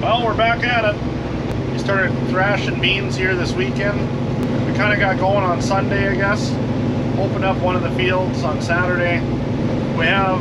Well, we're back at it. We started thrashing beans here this weekend. We kind of got going on Sunday, I guess. Opened up one of the fields on Saturday. We have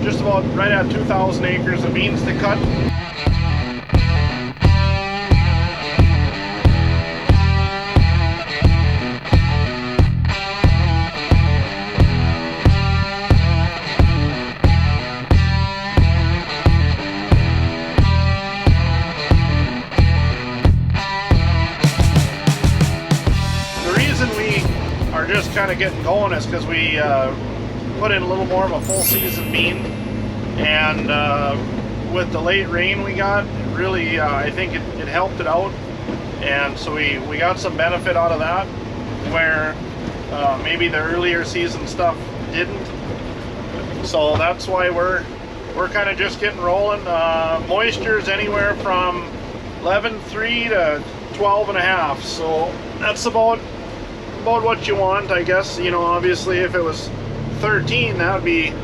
just about right at 2,000 acres of beans to cut. Just kind of getting going is because we put in a little more of a full season bean, and with the late rain we got, it really I think it helped it out, and so we got some benefit out of that where maybe the earlier season stuff didn't. So that's why we're kind of just getting rolling. Moisture's anywhere from 11.3 to 12.5, so that's about what you want, I guess. You know, obviously if it was 13, that'd be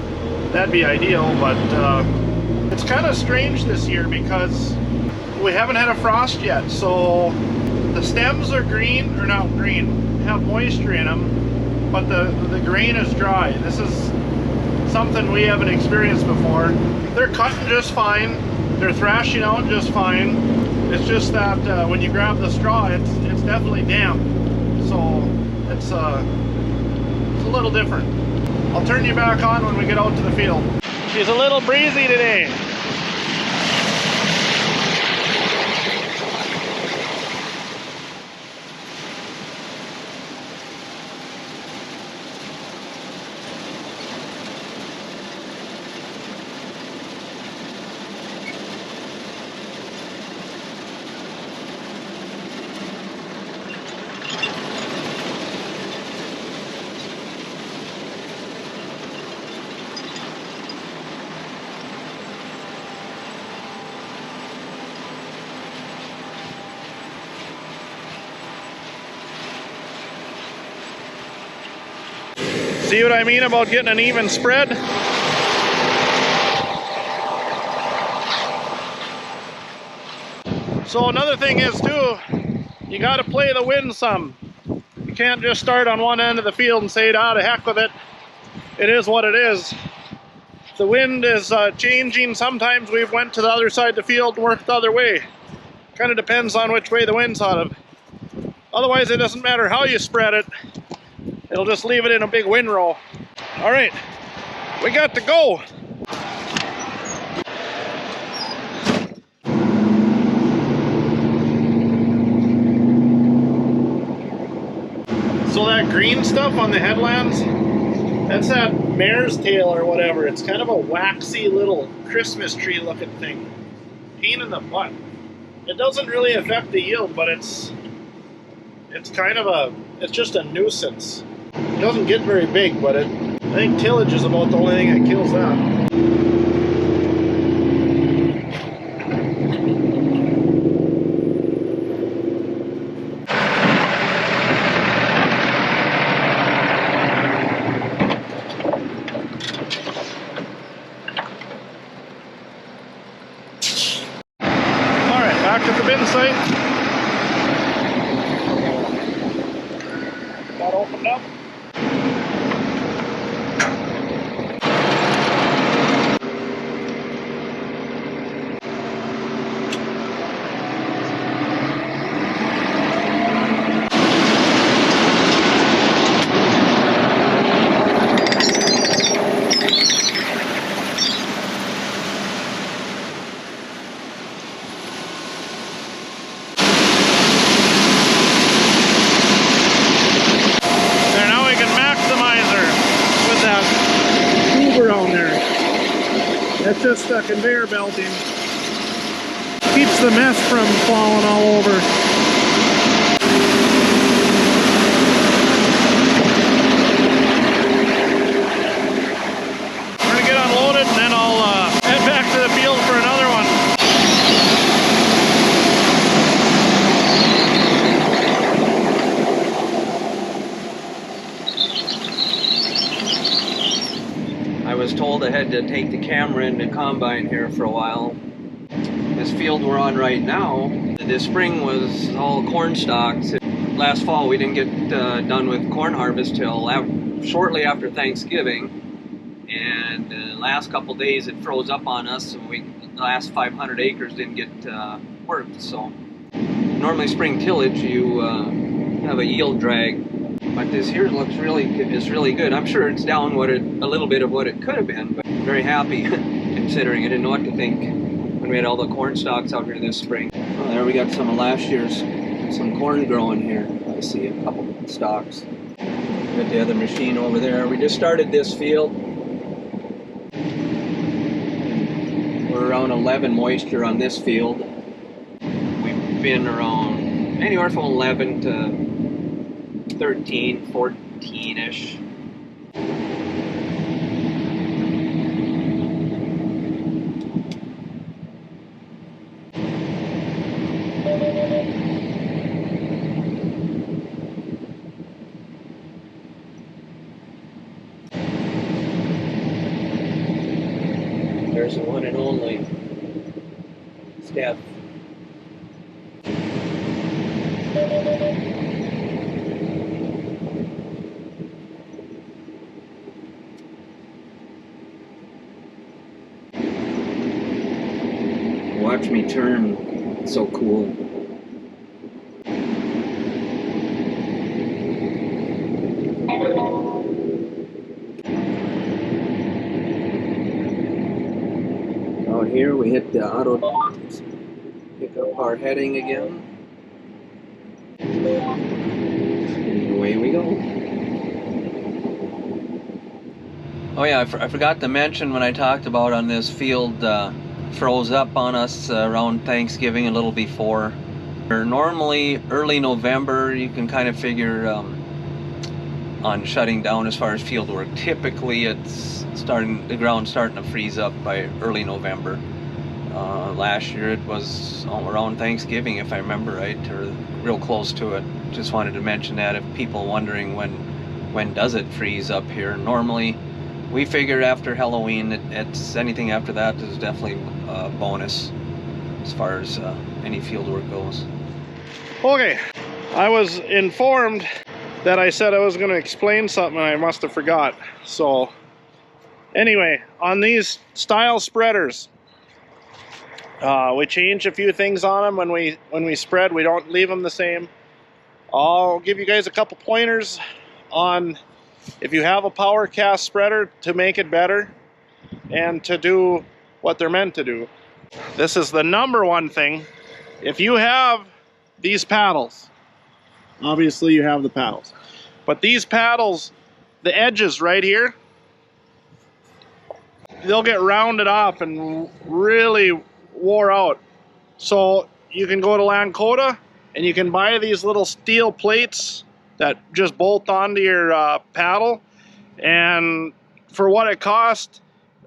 ideal, but it's kind of strange this year because we haven't had a frost yet, so the stems are green, or not green, have moisture in them, but the grain is dry. This is something we haven't experienced before. They're cutting just fine, they're thrashing out just fine. It's just that when you grab the straw, it's definitely damp, so it's a little different. I'll turn you back on when we get out to the field. She's a little breezy today. See what I mean about getting an even spread? So another thing is too, you got to play the wind some. You can't just start on one end of the field and say, ah, the heck with it. It is what it is. The wind is changing. Sometimes we've went to the other side of the field and worked the other way. Kind of depends on which way the wind's out of. Otherwise, it doesn't matter how you spread it. It'll just leave it in a big windrow. All right, we got to go. So that green stuff on the headlands, that's that mare's tail or whatever. It's kind of a waxy little Christmas tree looking thing. Pain in the butt. It doesn't really affect the yield, but it's kind of it's just a nuisance. It doesn't get very big, but I think tillage is about the only thing that kills that. All right, back at the bin site. Got opened up. That's just conveyor belting. Keeps the mess from falling all over. We're gonna get unloaded and then I'll head back to the field for another one. I was told I had to take the camera in the combine here for a while. This field we're on right now, this spring was all corn stalks. Last fall we didn't get done with corn harvest till shortly after Thanksgiving, and the last couple days it froze up on us, and the last 500 acres didn't get worked. So normally spring tillage you have a yield drag, but this here looks really good. I'm sure it's down a little bit of what it could have been, but I'm very happy considering. I didn't know what to think when we had all the corn stalks out here this spring. Well, there we got some of last year's, some corn growing here. I see a couple stalks. Got the other machine over there. We just started this field. We're around 11 moisture on this field. We've been around anywhere from 11 to 13, 14-ish. There's the one and only Steph. Watch me turn, it's so cool. Out here we hit the auto, pick up our heading again, and away we go. Oh yeah, I forgot to mention when I talked about on this field, froze up on us around Thanksgiving, a little before. Normally early November you can kind of figure on shutting down as far as field work. Typically it's the ground's starting to freeze up by early November. Last year it was around Thanksgiving, if I remember right, or real close to it. Just wanted to mention that if people wondering when does it freeze up here. Normally we figure after Halloween. It's anything after that is definitely a bonus as far as any field work goes. Okay, I was informed that I said I was going to explain something and I must have forgot. So anyway, on these style spreaders, we change a few things on them when we spread. We don't leave them the same. I'll give you guys a couple pointers on if you have a power cast spreader to make it better and to do what they're meant to do. This is the number one thing. If you have these paddles, obviously you have the paddles, but these paddles, the edges right here, they'll get rounded off and really wore out. So you can go to Lankota and you can buy these little steel plates that just bolt onto your paddle, and for what it cost,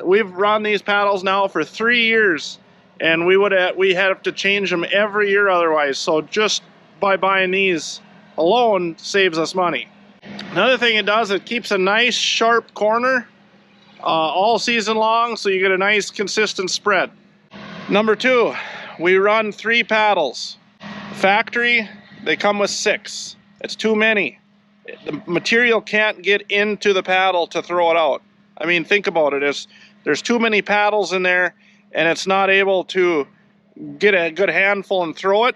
we've run these paddles now for 3 years, and we have to change them every year otherwise. So just by buying these alone saves us money. Another thing it does, it keeps a nice sharp corner all season long, so you get a nice consistent spread. Number two, we run 3 paddles. Factory, they come with 6. It's too many. The material can't get into the paddle to throw it out. I mean, think about it. There's too many paddles in there, and it's not able to get a good handful and throw it.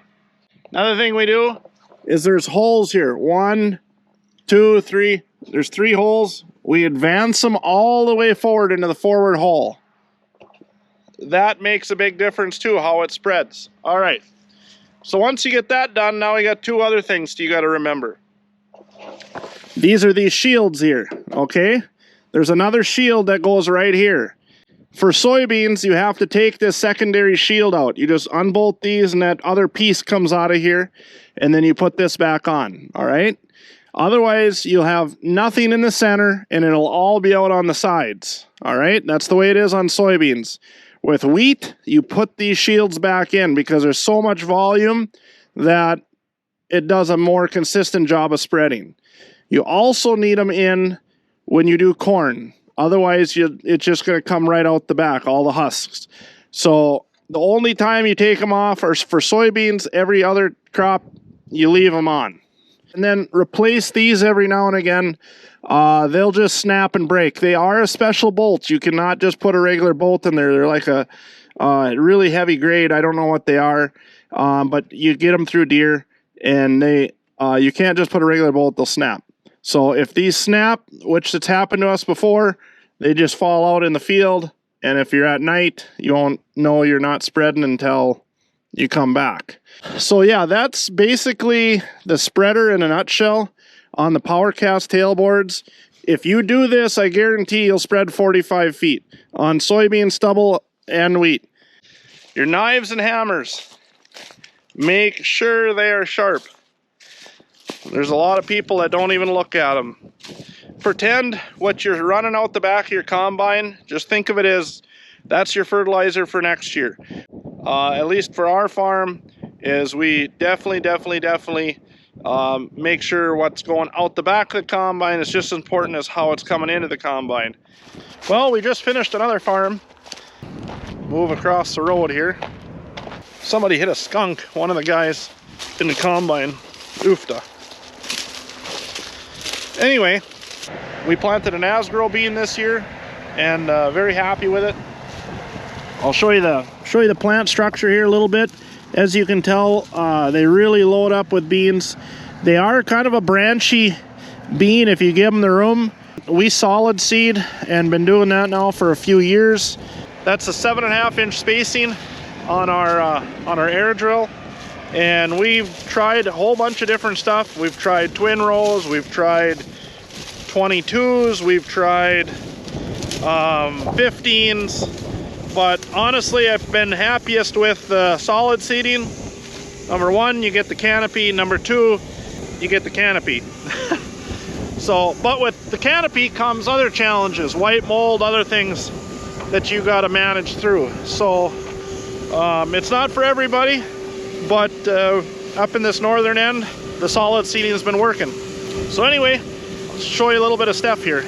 Another thing we do is there's holes here. 1, 2, 3. There's 3 holes. We advance them all the way forward into the forward hole. That makes a big difference too, how it spreads. All right. So once you get that done, now we got 2 other things you got to remember. These are these shields here, okay? There's another shield that goes right here. For soybeans, you have to take this secondary shield out. You just unbolt these and that other piece comes out of here, and then you put this back on, all right? Otherwise, you'll have nothing in the center, and it'll all be out on the sides, all right? That's the way it is on soybeans. With wheat, you put these shields back in because there's so much volume that it does a more consistent job of spreading. You also need them in when you do corn. Otherwise, it's just going to come right out the back, all the husks. So The only time you take them off are for soybeans. Every other crop, you leave them on. And then replace these every now and again. They'll just snap and break. They are a special bolt. You cannot just put a regular bolt in there. They're like a really heavy grade. I don't know what they are, but you get them through deer, and you can't just put a regular bolt. They'll snap. So if these snap, which it's happened to us before, they just fall out in the field. And if you're at night, you won't know you're not spreading until you come back. So yeah, that's basically the spreader in a nutshell on the PowerCast tailboards. If you do this, I guarantee you'll spread 45 feet on soybean, stubble, and wheat. Your knives and hammers, make sure they are sharp. There's a lot of people that don't even look at them. Pretend what you're running out the back of your combine, just think of it as that's your fertilizer for next year. At least for our farm, is we definitely make sure what's going out the back of the combine is just as important as how it's coming into the combine. Well, we just finished another farm. Move across the road here. Somebody hit a skunk, one of the guys in the combine. Oofta. Anyway, we planted an Asgrow bean this year, and very happy with it. I'll show you the plant structure here a little bit. As you can tell, they really load up with beans. They are kind of a branchy bean if you give them the room. We solid seed and been doing that now for a few years. That's a 7.5-inch spacing on our air drill. And we've tried a whole bunch of different stuff. We've tried twin rows, we've tried 22s, we've tried 15s, but honestly I've been happiest with the solid seeding. Number one, you get the canopy. Number two, you get the canopy. So, but with the canopy comes other challenges, white mold, other things that you got to manage through. So it's not for everybody. But up in this northern end, the solid seeding has been working. So anyway, I'll show you a little bit of Steph here.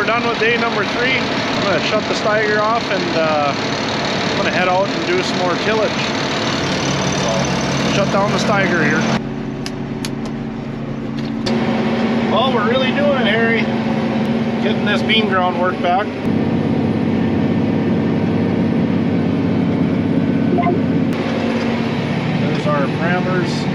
Done with day number 3. I'm going to shut the Steiger off, and I'm going to head out and do some more tillage. So, shut down the Steiger here. Well, we're really doing it, Harry. Getting this bean ground work back. There's our parameters.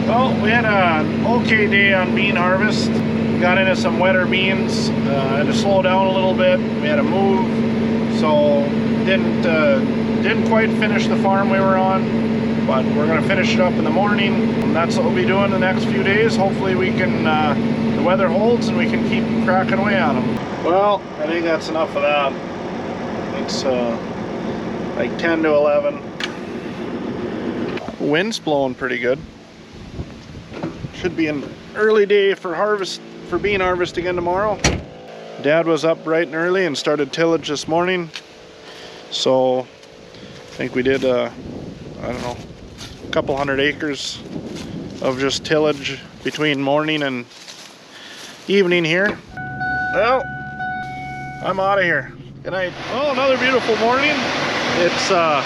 Well, we had an okay day on bean harvest. Got into some wetter beans. Had to slow down a little bit. We had to move, so didn't quite finish the farm we were on. But we're going to finish it up in the morning. And that's what we'll be doing the next few days. Hopefully we can, the weather holds and we can keep cracking away on them. Well, I think that's enough of that. It's like 10 to 11. Wind's blowing pretty good. Should be an early day for bean harvest again tomorrow. Dad was up bright and early and started tillage this morning. So I think we did I don't know, a couple hundred acres of just tillage between morning and evening here. Well, I'm out of here. Good night. Oh, another beautiful morning. It's a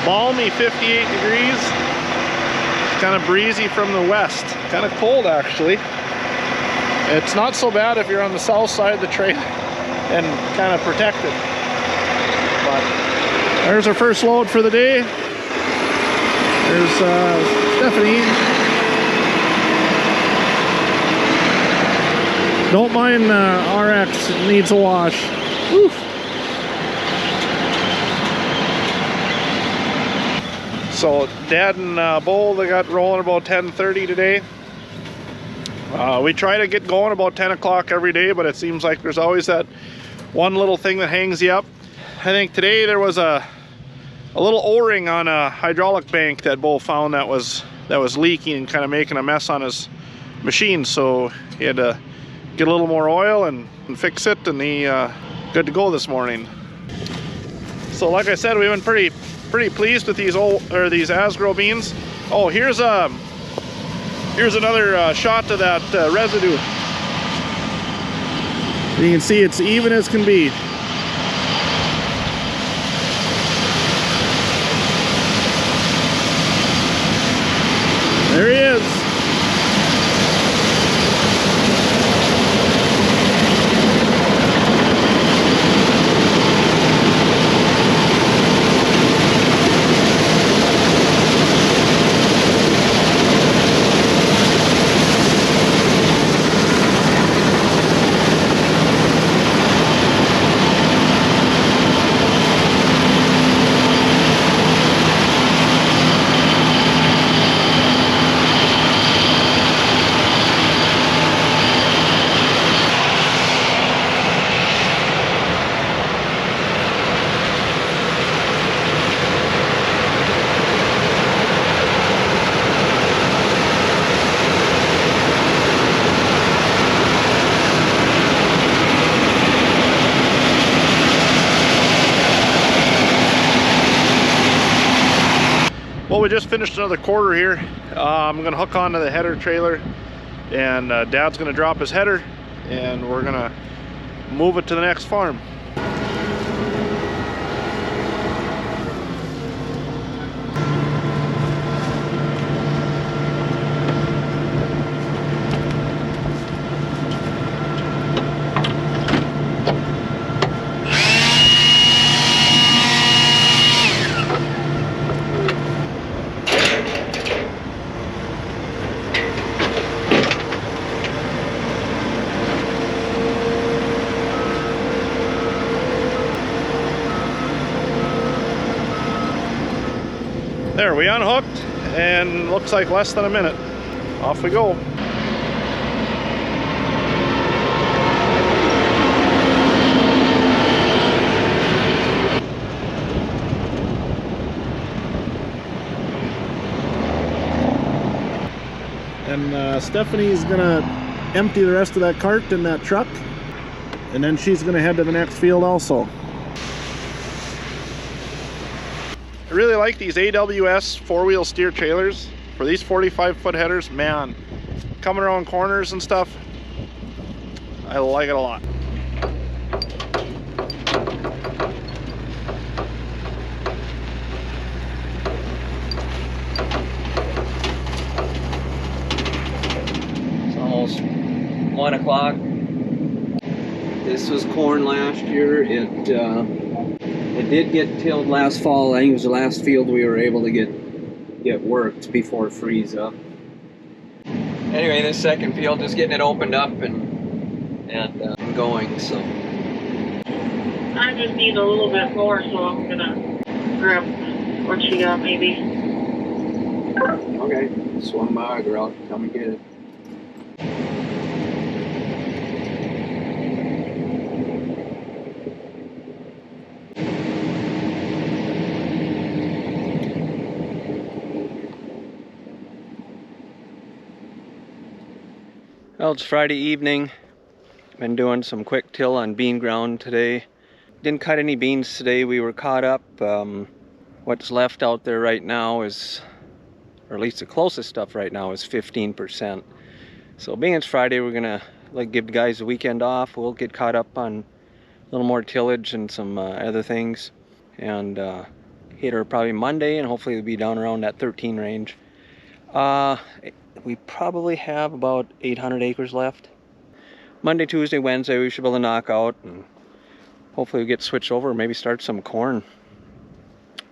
balmy 58 degrees. Kind of breezy from the west. Kind of cold, actually. It's not so bad if you're on the south side of the trail and kind of protected. But there's our first load for the day. There's Stephanie. Don't mind RX, it needs a wash. Woo. So Dad and Bull, they got rolling about 10:30 today. We try to get going about 10 o'clock every day, but it seems like there's always that one little thing that hangs you up. I think today there was a little O-ring on a hydraulic bank that Bull found that was leaking and kind of making a mess on his machine. So he had to get a little more oil and fix it, and he good to go this morning. So like I said, we've been pretty pleased with these these Asgrow beans. Oh, here's another shot to that residue. You can see it's even as can be. There he is. Well, we just finished another quarter here. I'm gonna hook onto the header trailer, and Dad's gonna drop his header, and we're gonna move it to the next farm. There, we unhooked, and looks like less than a minute. Off we go. And Stephanie's gonna empty the rest of that cart in that truck, and then she's gonna head to the next field also. I really like these AWS four-wheel steer trailers for these 45-foot headers. Man, coming around corners and stuff, I like it a lot. It's almost 1 o'clock. This was corn last year. It did get tilled last fall. I think it was the last field we were able to get worked before freeze up. Anyway, this second field, just getting it opened up and going. So I just need a little bit more, so I'm gonna grab what you got, maybe. okay, swung by, or I'll come and get it. Well, it's Friday evening. Been doing some quick till on bean ground today. Didn't cut any beans today. We were caught up. What's left out there right now is, or at least the closest stuff right now, is 15%. So being it's Friday, we're gonna give the guys the weekend off. We'll get caught up on a little more tillage and some other things, and hit her probably Monday, and hopefully we'll be down around that 13 range. We probably have about 800 acres left. Monday, Tuesday, Wednesday, we should be able to knock out, and hopefully we get switched over, maybe start some corn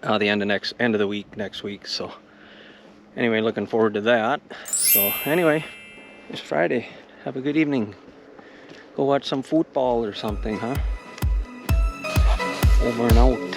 the end of the week next week. So anyway, looking forward to that. So anyway, it's Friday. Have a good evening. Go watch some football or something, huh? Over and out.